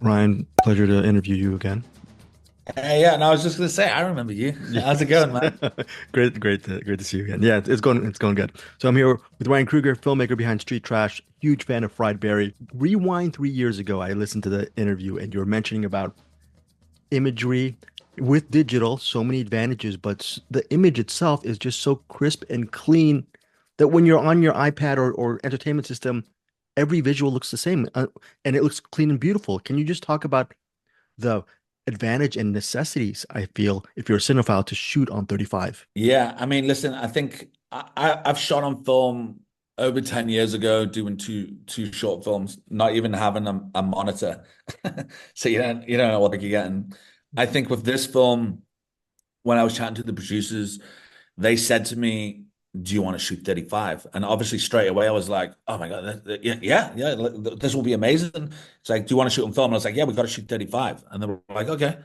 Ryan, pleasure to interview you again. Yeah, and I was just gonna say, I remember you. How's it Yes. going, man? Great to see you again. Yeah, it's going good. So I'm here with Ryan Kruger, filmmaker behind Street Trash, huge fan of Fried Berry. Rewind 3 years ago, I listened to the interview and you were mentioning about imagery with digital, so many advantages, but the image itself is just so crisp and clean that when you're on your iPad or entertainment system, every visual looks the same, and it looks clean and beautiful. Can you just talk about the advantage and necessities, I feel, if you're a cinephile, to shoot on 35? Yeah, I mean, listen, I think I've shot on film over 10 years ago, doing two short films, not even having a monitor. So you don't know what you're getting. I think with this film, when I was chatting to the producers, they said to me, "Do you want to shoot 35?" And obviously, straight away, I was like, "Oh my God, yeah, this will be amazing." It's like, "Do you want to shoot on film?" And I was like, "Yeah, we got to shoot 35." And they were like, "Okay."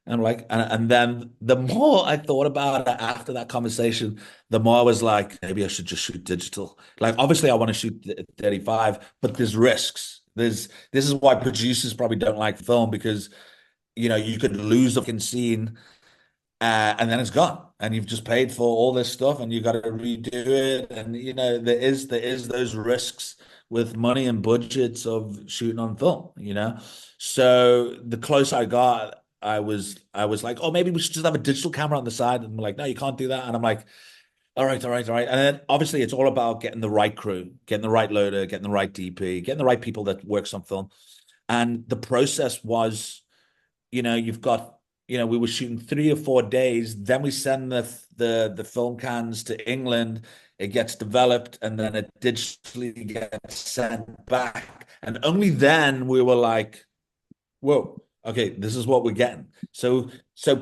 And I'm like, and then the more I thought about it after that conversation, the more I was like, maybe I should just shoot digital. Like, obviously, I want to shoot 35, but there's risks. This is why producers probably don't like film because you could lose a fucking scene and then it's gone, and you've just paid for all this stuff, and you got to redo it, and there is those risks with money and budgets of shooting on film, So the closer I got, I was like, oh, maybe we should just have a digital camera on the side, and I'm like, no, you can't do that, and I'm like, all right, all right, all right, and then obviously it's all about getting the right crew, getting the right loader, getting the right DP, getting the right people that works on film, and the process was you've got, we were shooting 3 or 4 days. Then we send the film cans to England. It gets developed, and then it digitally gets sent back. And only then we were like, "Whoa, okay, this is what we're getting." So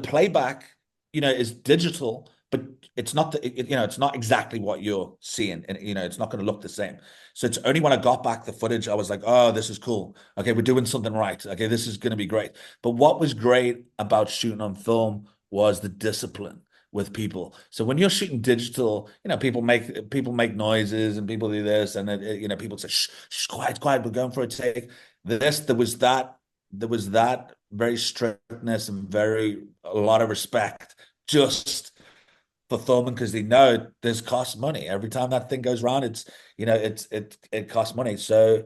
playback, is digital, but it's not it's not exactly what you're seeing, and it's not going to look the same. So it's only when I got back the footage, I was like, "Oh, this is cool. Okay, we're doing something right. Okay, this is going to be great." But what was great about shooting on film was the discipline with people. So when you're shooting digital, people make noises and people do this, and people say, "Shh, shh, quiet, quiet. We're going for a take." There was that very strictness and a lot of respect just for filming because they know this costs money. Every time that thing goes around, it costs money. So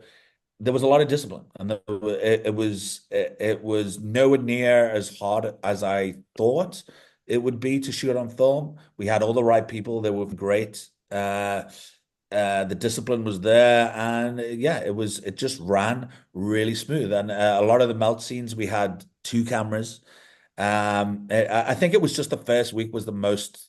there was a lot of discipline, and it was nowhere near as hard as I thought it would be to shoot on film. We had all the right people; they were great. The discipline was there, and yeah, it just ran really smooth. And a lot of the melt scenes, we had two cameras. I think it was just the first week was the most.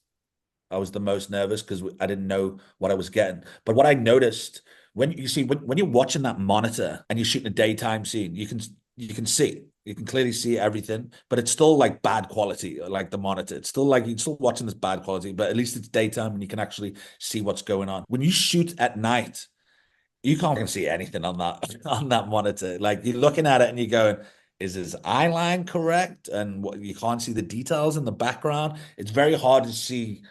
I was the most nervous because I didn't know what I was getting. But what I noticed when you're watching that monitor and you're shooting a daytime scene, you can clearly see everything, but it's still like bad quality, like the monitor. It's still like you're still watching this bad quality, but at least it's daytime and you can actually see what's going on. When you shoot at night, you can't see anything on that on that monitor. Like you're looking at it and you're going, is his eye line correct? And you can't see the details in the background. It's very hard to see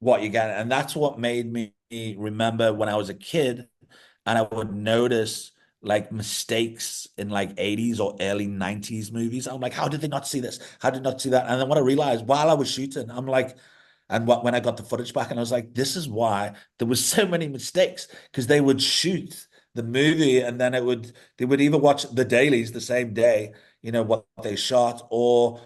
what you get. And that's what made me remember when I was a kid and I would notice like mistakes in like 80s or early 90s movies. I'm like, how did they not see this? How did they not see that? And then what I realized while I was shooting, I'm like, and when I got the footage back, and I was like, this is why there was so many mistakes because they would shoot the movie and then they would either watch the dailies the same day, what they shot, or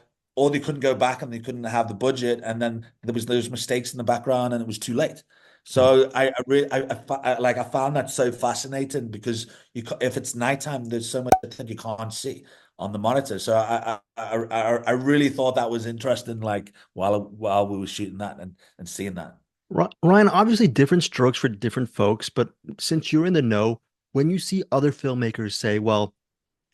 they couldn't go back and they couldn't have the budget, and then there was those mistakes in the background, and it was too late. So I really I found that so fascinating because if it's nighttime, there's so much that you can't see on the monitor. So I really thought that was interesting. Like while we were shooting that and seeing that. Ryan, obviously different strokes for different folks, but since you're in the know, when you see other filmmakers say, well,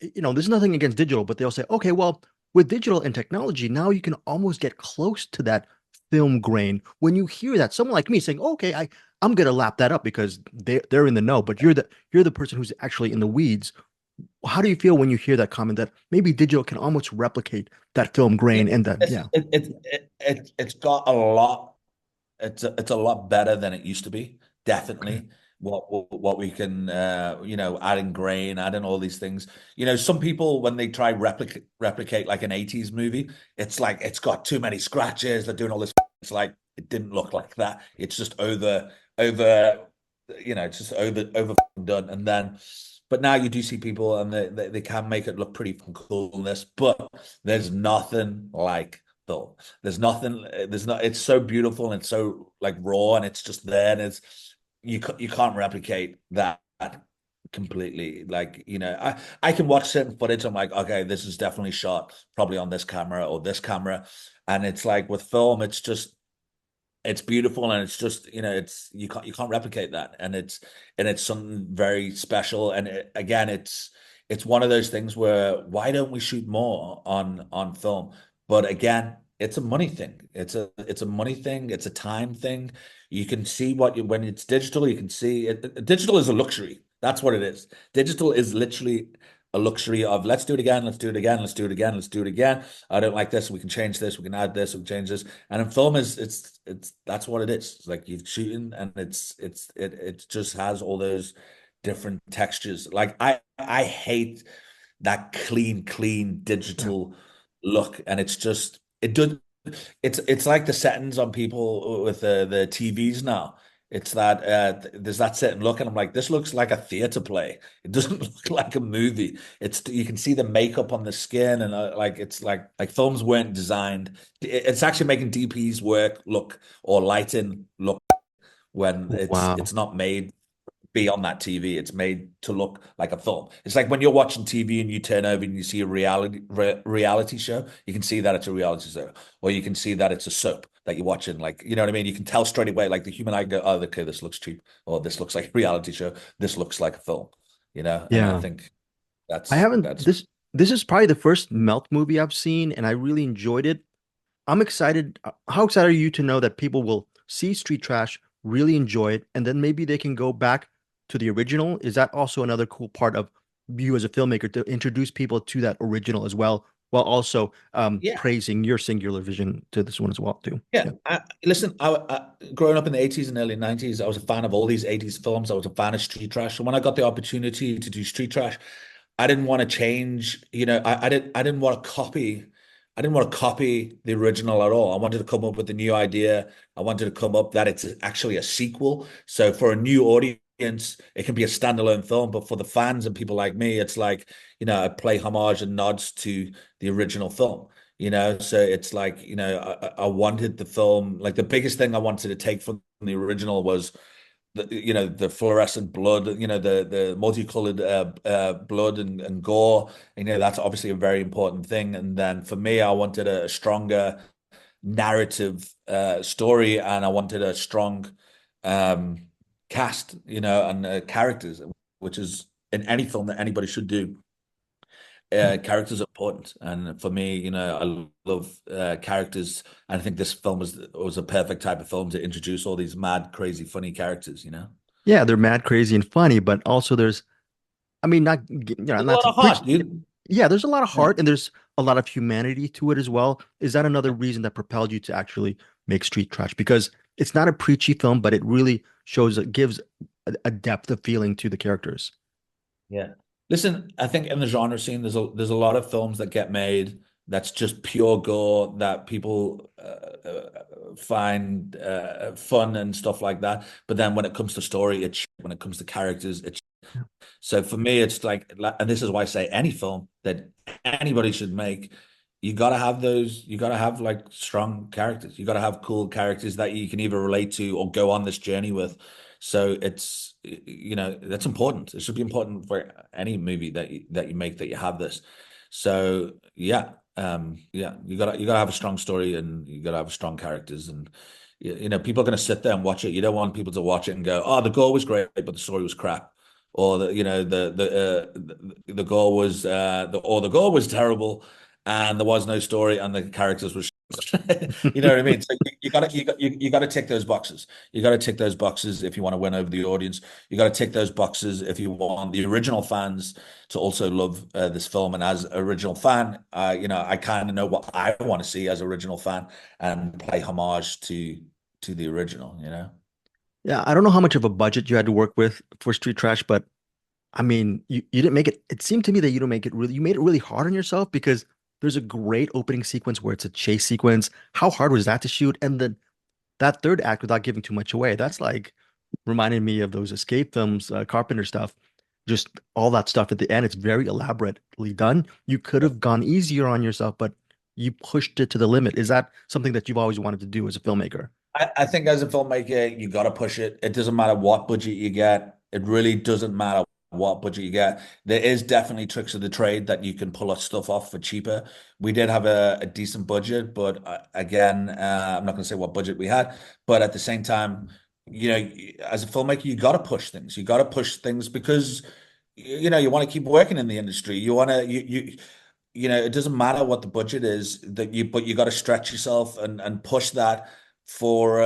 there's nothing against digital, but they'll say, okay, well, with digital and technology, now you can almost get close to that film grain. When you hear that, someone like me saying, okay, I'm gonna lap that up because they're in the know, but you're the person who's actually in the weeds. How do you feel when you hear that comment that maybe digital can almost replicate that film grain It, and that, it's yeah. it's got a lot. It's a lot better than it used to be, definitely. what we can add in grain, add in all these things. Some people when they try replicate like an 80s movie, it's like it's got too many scratches, they're doing all this. It's like it didn't look like that. It's just over it's just over done. And then but now you do see people and they can make it look pretty cool in this, but there's nothing like film. There's not, it's so beautiful and it's so like raw and it's just there and you can't replicate that completely. Like, I can watch certain footage. I'm like, okay, this is definitely shot probably on this camera or this camera. And it's like with film, it's beautiful and it's just it's you can't replicate that and it's something very special and again it's one of those things where why don't we shoot more on film, but again it's a money thing, it's a money thing, it's a time thing. You can see when it's digital you can see digital is a luxury, that's what it is. Digital is literally a luxury of let's do it again, let's do it again, let's do it again, let's do it again. I don't like this, we can change this, we can add this, we can change this. And in film is it's that's what it is. It's like you're shooting and it just has all those different textures. Like I hate that clean Yeah. digital look. And it's just it does it's like the settings on people with the TVs now. It's that there's that certain look, and I'm like, this looks like a theater play. It doesn't look like a movie. It's you can see the makeup on the skin, and like it's like films weren't designed. It's actually making DPs work look or lighting look when it's Wow. it's not made be on that TV. It's made to look like a film. It's like when you're watching TV and you turn over and you see a reality show, you can see that it's a reality show, or you can see that it's a soap that you're watching. Like, you know what I mean? You can tell straight away, like the human eye go, oh, okay, this looks cheap, or this looks like a reality show, this looks like a film, And I Yeah. think I that's haven't that's this is probably the first melt movie I've seen and I really enjoyed it. I'm excited. How excited are you to know that people will see Street Trash, really enjoy it, and then maybe they can go back to the original? Is that also another cool part of you as a filmmaker to introduce people to that original as well, while also yeah. praising your singular vision to this one as well too? Yeah, Yeah. listen, growing up in the 80s and early 90s, I was a fan of all these 80s films. I was a fan of Street Trash. So when I got the opportunity to do Street Trash, I didn't want to change, I didn't want to copy the original at all. I wanted to come up with a new idea. I wanted to come up that it's actually a sequel. So for a new audience, it can be a standalone film, but for the fans and people like me, it's like, I play homage and nods to the original film. So it's like, I wanted the film, like the biggest thing I wanted to take from the original was the fluorescent blood, the multicolored blood and gore. That's obviously a very important thing. And then for me, I wanted a stronger narrative story, and I wanted a strong um, cast, and characters, which is in any film that anybody should do. Characters are important, and for me, I love characters, and I think this film was a perfect type of film to introduce all these mad, crazy, funny characters. Yeah, they're mad, crazy, and funny, but also there's, I mean, There's a not lot to of preach. heart, dude. Yeah, there's a lot of Yeah, heart and there's a lot of humanity to it as well. Is that another reason that propelled you to actually make Street Trash? Because it's not a preachy film, but it really shows, it gives a depth of feeling to the characters. yeah. Listen, I think in the genre scene, there's a lot of films that get made that's just pure gore that people find fun and stuff like that. But then when it comes to story, when it comes to characters, it's so for me, it's like, and this is why I say any film that anybody should make, you gotta have like strong characters. You gotta have cool characters that you can either relate to or go on this journey with. So that's important. It should be important for any movie that you make, that you have this. So yeah, yeah, you gotta have a strong story and you gotta have strong characters, and people are gonna sit there and watch it. You don't want people to watch it and go, "Oh, the gore was great, but the story was crap." Or the goal was the goal was terrible, and there was no story, and the characters were you know what I mean. So you gotta tick those boxes. You gotta tick those boxes if you want to win over the audience. You gotta tick those boxes if you want the original fans to also love this film. And as original fan, I kind of know what I want to see as original fan and play homage to the original. Yeah, I don't know how much of a budget you had to work with for Street Trash, but I mean, you didn't make it. It seemed to me that you don't make it really. You made it really hard on yourself because there's a great opening sequence where it's a chase sequence. How hard was that to shoot? And then that third act, without giving too much away, that's like reminded me of those escape films, Carpenter stuff. Just all that stuff at the end. It's very elaborately done. You could have gone easier on yourself, but you pushed it to the limit. Is that something that you've always wanted to do as a filmmaker? I think as a filmmaker, you got to push it. It doesn't matter what budget you get. It really doesn't matter what budget you get. There is definitely tricks of the trade that you can pull us stuff off for cheaper. We did have a decent budget, but again, I'm not going to say what budget we had, but at the same time, as a filmmaker, you got to push things. You got to push things because you want to keep working in the industry. You want to it doesn't matter what the budget is but you got to stretch yourself and push that for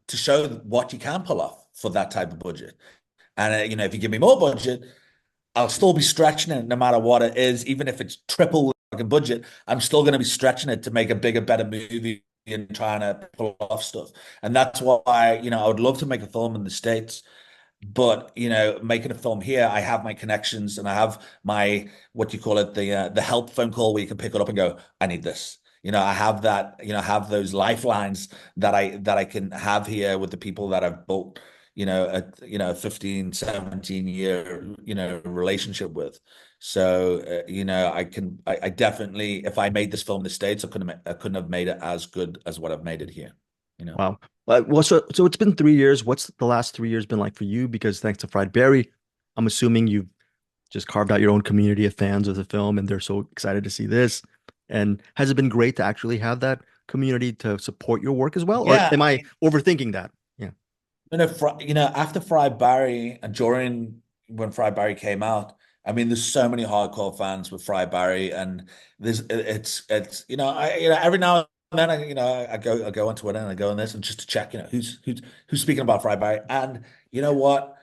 to show what you can pull off for that type of budget. And if you give me more budget, I'll still be stretching it no matter what it is, even if it's triple the fucking budget. I'm still going to be stretching it to make a bigger, better movie and trying to pull off stuff. And that's why I would love to make a film in the States. But making a film here, I have my connections and I have my what you call it, the help phone call where you can pick it up and go, I need this. I have that, have those lifelines that I can have here with the people that I've built, a 15, 17 year, relationship with. So I definitely, if I made this film in the States, I couldn't have made it as good as what I've made it here, you know. Wow. Well, so it's been 3 years. What's the last 3 years been like for you? Because thanks to Fried Berry, I'm assuming you've just carved out your own community of fans of the film, and they're so excited to see this. And has it been great to actually have that community to support your work as well? Or Yeah, am I overthinking that? Yeah. After Fried Barry and during when Fried Barry came out, I mean, there's so many hardcore fans with Fried Barry, and it's every now and then I go on Twitter and I go on this and just to check who's speaking about Fried Barry, and you know what?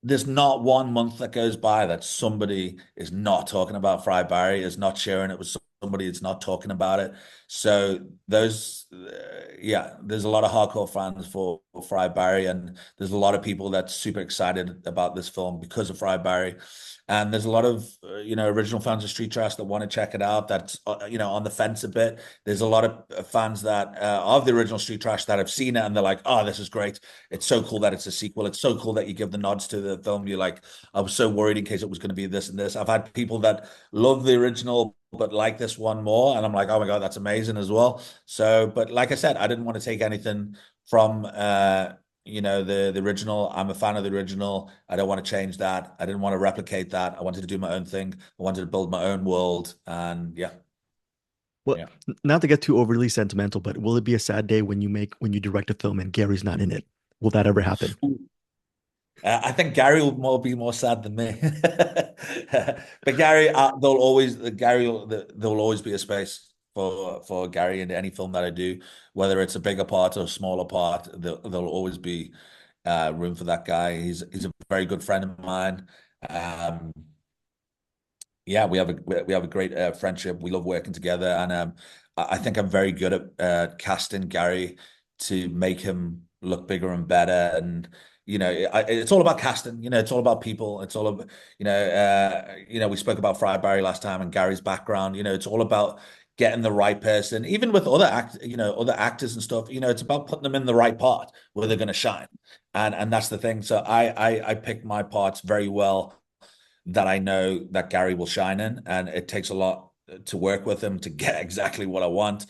There's not one month that goes by that somebody is not talking about Fried Barry, is not sharing it with somebody, is not talking about it. So yeah, there's a lot of hardcore fans for Fried Barry, and there's a lot of people that's super excited about this film because of Fried Barry. And there's a lot of original fans of Street Trash that want to check it out. That's on the fence a bit. There's a lot of fans that of the original Street Trash that have seen it and they're like, "Oh, this is great! It's so cool that it's a sequel. It's so cool that you give the nods to the film. You're like, I was so worried in case it was going to be this and this." I've had people that love the original but like this one more, and I'm like, "Oh my God, that's amazing as well." So, but like I said, I didn't want to take anything from the original. I'm a fan of the original. I don't want to change that. I didn't want to replicate that. I wanted to do my own thing. I wanted to build my own world, and yeah, Well, yeah. not to get too overly sentimental, but will it be a sad day when you direct a film and Gary's not in it? Will that ever happen? I think Gary will be more sad than me. But Gary, there'll always be a space for Gary in any film that I do, whether it's a bigger part or a smaller part. There'll always be room for that guy. He's a very good friend of mine. Um, yeah, we have a great friendship. We love working together, and I think I'm very good at casting Gary to make him look bigger and better. And it's all about casting. It's all about people. It's all about we spoke about Fried Barry last time and Gary's background. It's all about getting the right person. Even with other actors and stuff. It's about putting them in the right part where they're going to shine. And that's the thing. So I pick my parts very well that I know that Gary will shine in, and it takes a lot to work with him to get exactly what I want.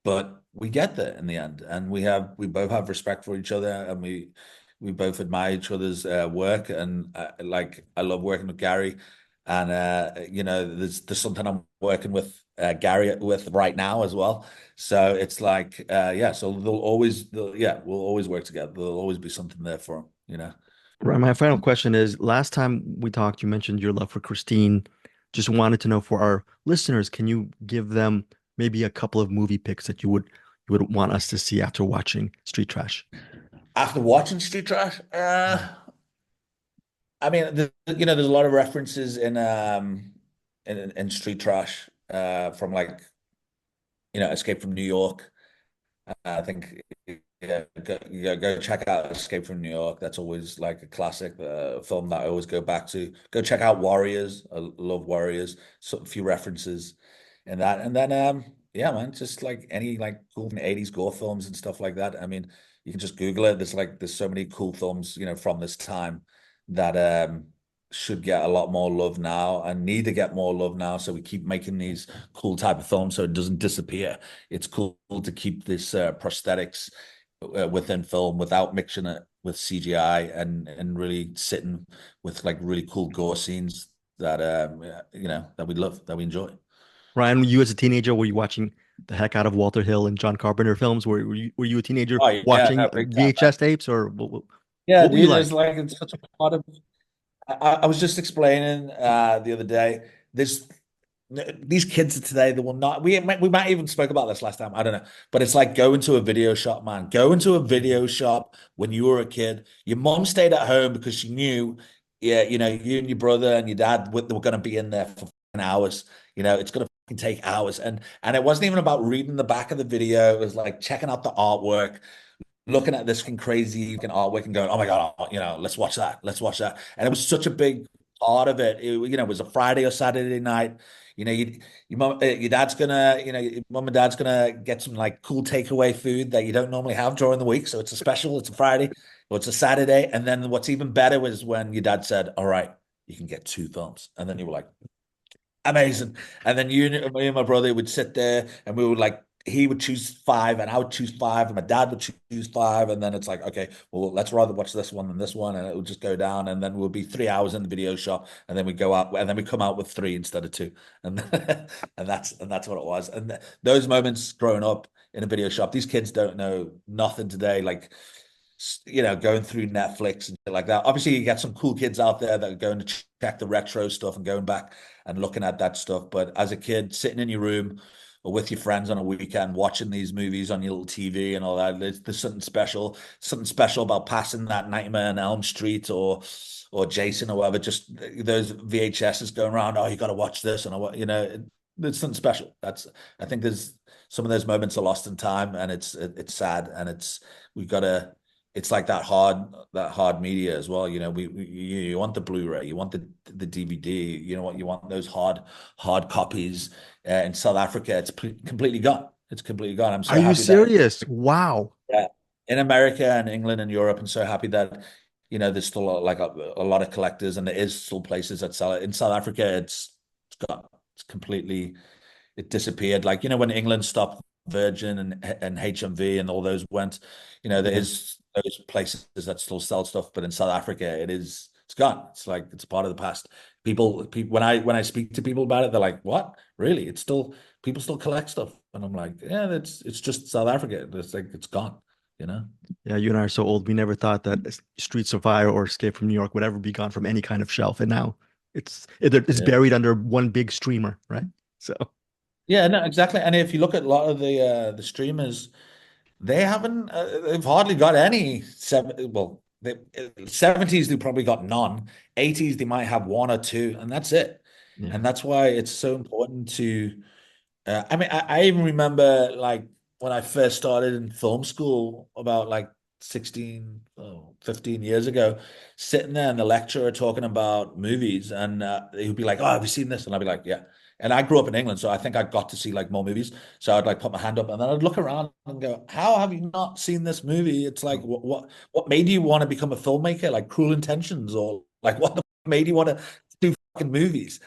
But we get there in the end, and we both have respect for each other, and we both admire each other's work. And I love working with Gary, and there's something I'm working with Gary with right now as well. So it's like yeah, so we'll always work together. There'll always be something there for him. Right. My final question is, last time we talked, you mentioned your love for Christine. Just wanted to know for our listeners, can you give them maybe a couple of movie picks that you would want us to see after watching Street Trash? After watching Street Trash, I mean, there's a lot of references in Street Trash from like Escape from New York. I think go check out Escape from New York. That's always like a classic film that I always go back to. Go check out Warriors. I love Warriors. So a few references in that, and then yeah, man, just like any like cool 80s gore films and stuff like that. I mean, you can just Google it. There's so many cool films, from this time that should get a lot more love now and need to get more love now. So we keep making these cool type of films so it doesn't disappear. It's cool to keep this prosthetics within film without mixing it with CGI and really sitting with like really cool gore scenes that that we love, that we enjoy. Ryan, you as a teenager, were you watching the heck out of Walter Hill and John Carpenter films? Were you a teenager Oh yeah, watching no, big time. VHS tapes, or Yeah, what were you dude, like? it's like it's such a part of. I was just explaining the other day. This these kids of today, they will not. We might even spoke about this last time. I don't know, but it's like go into a video shop, man. Go into a video shop when you were a kid. Your mom stayed at home because she knew, yeah, you and your brother and your dad were going to be in there for hours. It's going to take hours, and it wasn't even about reading the back of the video. It was like checking out the artwork, looking at this crazy artwork and going, "Oh my God, let's watch that. Let's watch that." And it was such a big part of it. It was a Friday or Saturday night. Your mom, your dad's gonna, your mom and dad's gonna get some like cool takeaway food that you don't normally have during the week. So it's a special. It's a Friday or it's a Saturday. And then what's even better was when your dad said, "All right, you can get two films," and then you were like, amazing. And then me and my brother would sit there and we would like, he would choose five and I would choose five and my dad would choose five. And then it's like, okay, well, let's rather watch this one than this one. And it would just go down. And then we'll be 3 hours in the video shop. And then we go out and then we come out with three instead of two. And and that's what it was. And those moments growing up in a video shop, these kids don't know nothing today. Like, going through Netflix and shit like that. Obviously, you get some cool kids out there that are going to check the retro stuff and going back and looking at that stuff. But as a kid, sitting in your room or with your friends on a weekend, watching these movies on your little TV and all that, there's something special about passing that Nightmare on Elm Street or Jason or whatever. Just those VHSs going around. Oh, you got to watch this, and there's something special. I think there's some of those moments are lost in time, and it's sad, and we've got to. It's like that hard media as well. You want the Blu-ray, you want the DVD. You know what? You want those hard copies. In South Africa, it's completely gone. It's completely gone. I'm Are so you happy that serious? Wow. in America and England and Europe, I'm so happy that there's still like a lot of collectors, and there is still places that sell it. In South Africa, it's gone. It's completely it disappeared. Like, when England stopped Virgin and HMV and all those went, there Yeah. is those places that still sell stuff, but in South Africa, it's gone. It's like it's a part of the past. People when I speak to people about it, they're like, "What? Really? It's still people still collect stuff?" And I'm like, "Yeah, it's just South Africa. It's like it's gone." You know? Yeah, you and I are so old. We never thought that Streets of Fire or Escape from New York would ever be gone from any kind of shelf, and now it's Yeah. buried under one big streamer, right? So Yeah, no, exactly. And if you look at a lot of the streamers, they've hardly got any well, the 70s they probably got none. 80s they might have one or two, and that's it. yeah, And that's why it's so important to I mean, I even remember like when I first started in film school about like 15 years ago, sitting there and the lecturer talking about movies, and he'd be like, "Oh, have you seen this?" And I'd be like, "Yeah." And I grew up in England, so I think I got to see like more movies. So I'd like put my hand up, and then I'd look around and go, "How have you not seen this movie?" It's like, what made you want to become a filmmaker? Like Cruel Intentions, or like what made you want to do fucking movies?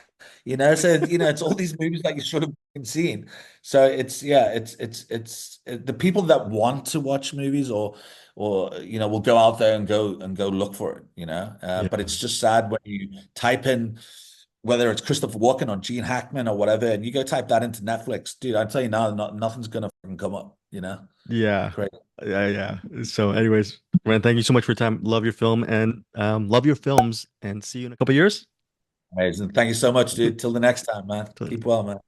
So it's all these movies that you should have been seen. So it's the people that want to watch movies or will go out there and go look for it. But yeah, it's just sad when you type in whether it's Christopher Walken or Gene Hackman or whatever, and you go type that into Netflix, dude. I tell you now, nothing's gonna fucking come up. yeah, Great, yeah. So, anyways, man, thank you so much for your time. Love your film and love your films, and see you in a couple years. amazing. Thank you so much, dude. Till the next time, man. Keep well, man.